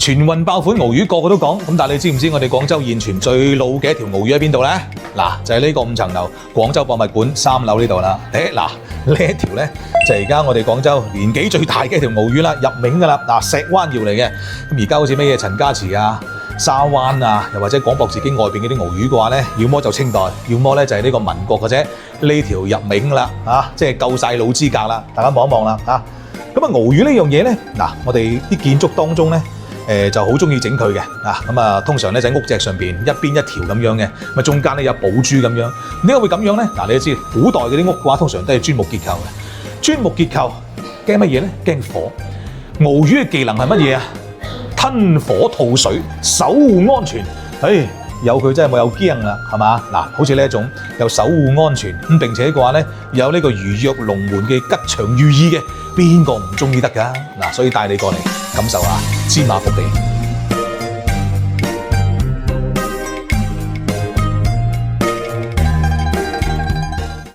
全運爆款鰲魚個個都講，咁但係你知唔知我哋廣州現存最老嘅一條鰲魚喺邊度呢？嗱，就係呢個5層樓廣州博物館3樓呢度啦。嗱，呢一條呢，就係而家我哋廣州年紀最大嘅一條鰲魚啦，入名㗎啦。嗱，石灣窯嚟嘅，咁而家好似咩嘢陳家祠啊、沙灣啊，又或者廣博寺經外邊嗰啲鰲魚嘅話呢，要麼就清代，要麼呢就係呢個民國嘅啫。呢條入名㗎啦，即係夠晒老資格啦。大家望一望啦，咁啊鰲魚呢樣嘢呢，嗱，我哋啲建築當中呢。就好中意整佢嘅，咁啊通常咧就喺屋脊上邊一邊一條咁樣嘅，咁中間咧有寶珠咁樣。點解會咁樣咧？嗱，你都知古代嗰啲屋嘅話，通常都係磚木結構嘅。磚木結構驚乜嘢咧？驚火。鰲魚嘅技能係乜嘢啊？吞火吐水，守護安全。有佢真係冇有驚啦，係嘛？嗱，好似呢一種有守護安全咁，並且嘅話咧有呢個如躍龍門嘅吉祥寓意嘅，邊個唔中意得㗎？嗱，所以帶你過嚟感受下芝麻福地。